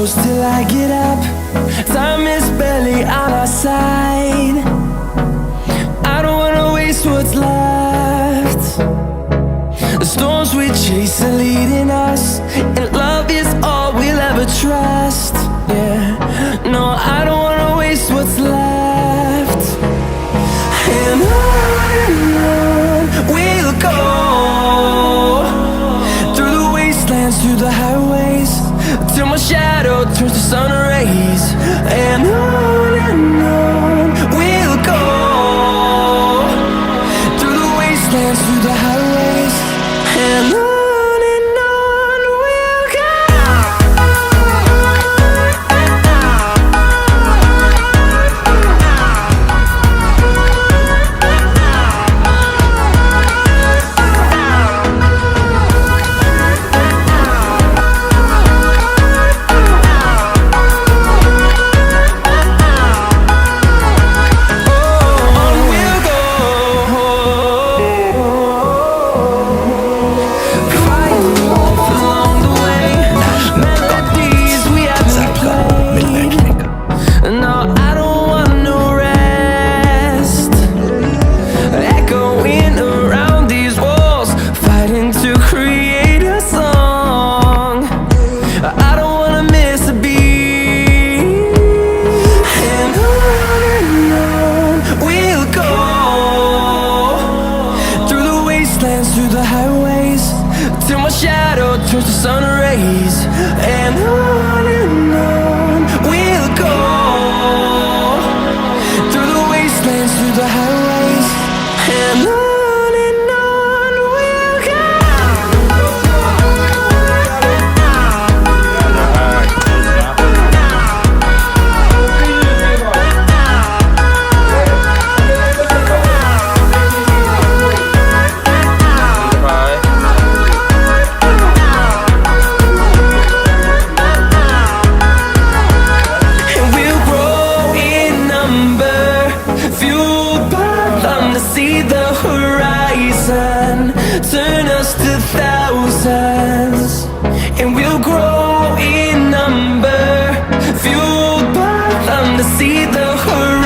close till I get up. Time is barely on our side. I don't wanna waste what's left. The storms we chase are leading us, and love is all we'll ever trust. Yeah, no, I don't wanna waste what's left. And on we'll go, through the wastelands, through the highways, till my shadow turns to sun rays. And on we'll go, through the wastelands, through the highways, and on we'll go. Through the highways, till my shadow turns to sun rays. And on we'll go, through the wastelands, through the highways, and on we'll go. See the horizon turn us to thousands, and we'll grow in number, fueled by them to see the horizon.